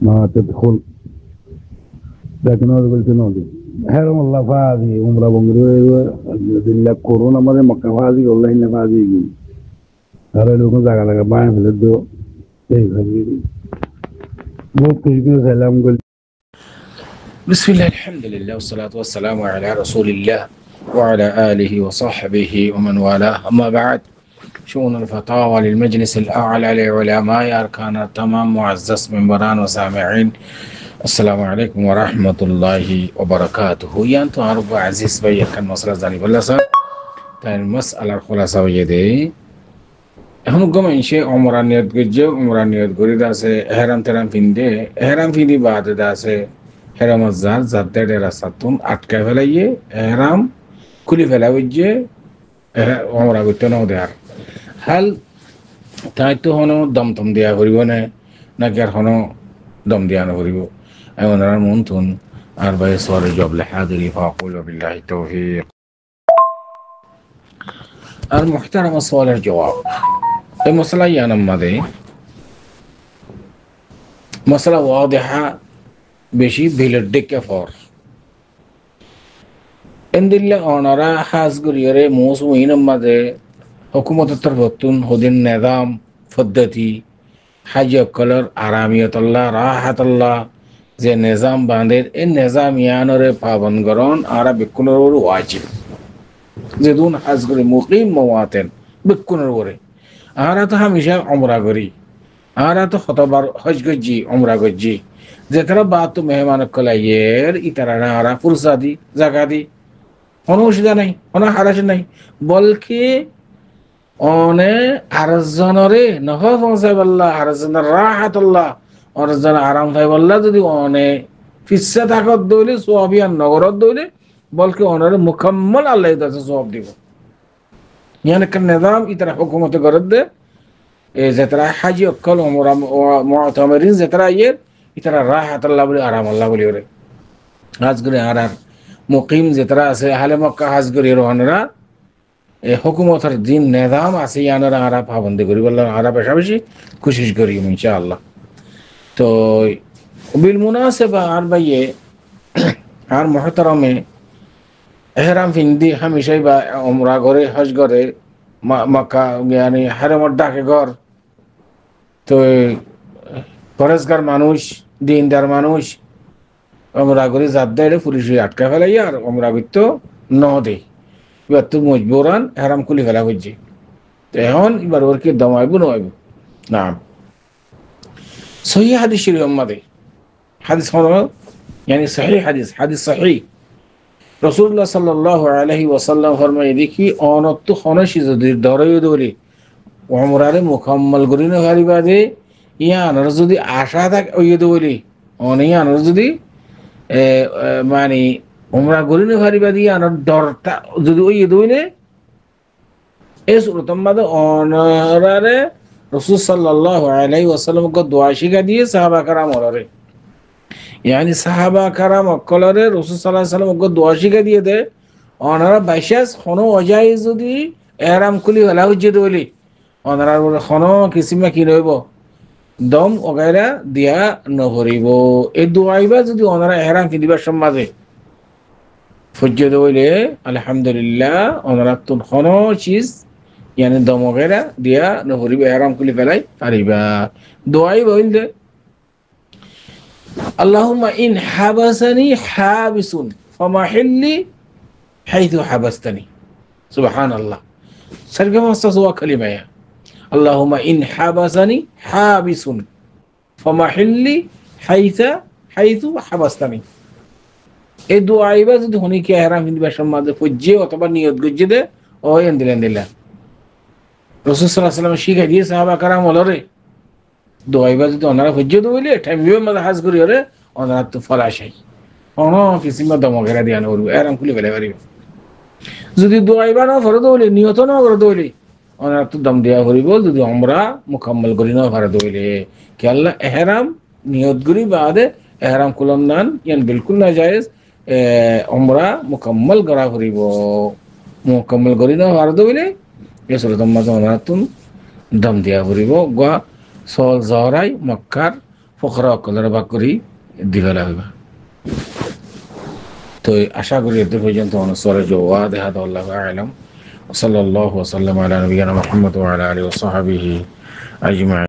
ما تدخل لكن هذا قلت نودي حرم الله فاضي عمره بنجرو دل كورونا ما مكة فاضي والله إنه فاضي هذا لو كان زعل لك باين في الدو إيه خليني مو كذي سلام قلت بسم الله الحمد لله والصلاة والسلام على رسول الله وعلى آله وصحبه ومن والاه. أما بعد، شؤون الفتاوى للمجلس الأعلى لعلماء أركان التمام معزز منبران وسامعين، السلام عليكم ورحمة الله وبركاته. يانتو عرب عزيز بي كان مصر زاني بلسا تان مسألة الخلاصة ويدي هنو قم إن شيء عمرانيات ججو عمرانيات قريدا سي إحرام ترام فيندي إحرام فيندي بعد دا سي إحرام الزار زادة ديرا ساتون أتكا فلايه إحرام كل فلاوجه عمرا بتنو ديار هل تايتو هنو دم تم ديا غريبو نكر هنو دم ديا غريبو أيوة نرى مونتون أربعة سوال جواب لحاضري فأقول بالله التوفيق. المحترم السؤال الجواب المسألة ينمى دي مسألة واضحة بشي بلدك فور إن دل أنارا خاص غريرة موسو ينمى دي حكومة التربطون هدين نظام فدتي حاجة كلر آرامیت الله راحت الله زي نظام باندر إن نظام يانور پابندگران آرا بكونر واجب زدون حاص غري مقيم مواطن بكونر وره آرا تو همیشه عمره گری آرا تو خطبار حج گجی عمره گجی زترا بات تو مهمان کلایر ایترانا آرا فرصادی زکاتی هنوشیده نہیں هنو حرج نہیں بلکه آنه ارزاناره نخواه فانسای بالله ارزان راحت الله ارزان آرام فای بالله دادی آنه فیسه تاکد دولی صحابیان نگراد دولی بلکه آنه مکمل الله دست صحاب دیگو یعنی که نظام ایتر حکومت گرد ده زترا حجی اکل و معتمرین زترا ایر ایتر راحت الله بلی آرام الله بلی وره حضگری آرام مقیم زترا اسه اهل مکه حضگری روحان را حکومتر دین نظام আছে ইয়ানারা আরা পাবন্দি করি বললাম আরা বেশি কোশিশ করি ইনশাআল্লাহ। তো বিল মুনাসিবা আর ভাইয়ে আর মুহতারামে ইহরাম ফিন্দি হামেশা বা উমরা করে হজ করে মক্কা يعني হারামত ডাকে ঘর তো পরেশগার মানুষ দিনদার মানুষ উমরা করে জাত দেয় পুলিশ আটকা ফেলাই আর উমরা করতে ন দেয় এবার তো মজবুরান হারাম খুলে ফেলা হচ্ছে তো এখন এবার ওর কি দমাইব নয় না সহি হাদিস শরীফ আমাদের হাদিস يعني صحيح حديث صحيح رسول الله صلى الله عليه وسلم ফরমায় দেখি অনত খনশি যদি ধরাই দলি উমরারে মুকাম্মাল করিনা গারি বাদে ইয়ানর যদি আশা থাক ওই দলি অনিয়ানর যদি মানে উমরা গরিনে ভারিবা দিয়ে আনার ডরটা যদি ওই দইনে এস রতম্মাদে অনরারে রাসূল সাল্লাল্লাহু আলাইহি ওয়াসাল্লাম কো দোয়া শিখা দিয়ে সাহাবা کرام ওরে يعني সাহাবা کرام অকলরে রাসূল সাল্লাল্লাহু আলাইহি ওয়াসাল্লাম কো দোয়া শিখা দিয়ে দে অনরা বাইশাস খনো অজাই যদি ইহরাম খুলি হলা হজ্জে দইলি অনরা খনো কিসিমা কি রইব দম ওগাইরা দিয়া নহরিব এই দোয়াইবা যদি অনরা ইহরাম কি দিবা সম্মাদে فجد ويله الحمد لله أمرتون خنا چیز يعني دم وغيره ديا نهوري بإحرام كل فلاي قريبا دعائي بقول ده اللهم إن حبسني حابس فمحلي حيث حبستني سبحان الله سرقم استسوى كلمة يا اللهم إن حبسني حابس فمحلي حيث حبستني এই দোয়াইবা যদি হনি কি ইহরাম হিন্দি ভাষার মাঝে ফুজে অথবা নিয়ত গজ্জে দে ও এন্দিলেন দিলা রাসূল সাল্লাল্লাহু আলাইহি ওয়াসাল্লাম শিখাই দিয়ে সাহাবা کرام হলরে দোয়াইবা যদি ওনারা ফুজে দইলে টাইমিও মাঝে হাজ করি হরে ওনারা তো ফলাশাই ওনো কিসিমা দমগরা দিয়ান ওর ইহরাম খুলে ফেলে পারিব যদি দোয়াইবা না ফরদ হইলে নিয়ত না করে দইলে ওনারা তো দম দেয়া করিব যদি আমরা মুকাম্মাল করি না ফরদ হইলে কি আল্লাহ ইহরাম নিয়ত করি বাদে ইহরাম কুলন নান ইয়ান বিলকুল না জায়েজ উমরা মুকাম্মাল করা করিব মুকাম্মাল করি না ফরদ হইলে এই সুরত মাঝে ওনারা তো দম দেয়া করিব গা সল জহরাই মক্কার ফকরা অকলের বাক করি দিবে লাগবে তো আশা করি এতে পর্যন্ত অনুসরে জোয়া দেহা আল্লাহ আলম সাল্লাল্লাহু ওয়া সাল্লাম আলা নবিয়িনা মুহাম্মদ ওয়া আলা আলিহি ওয়া সাহবিহি আজমাইন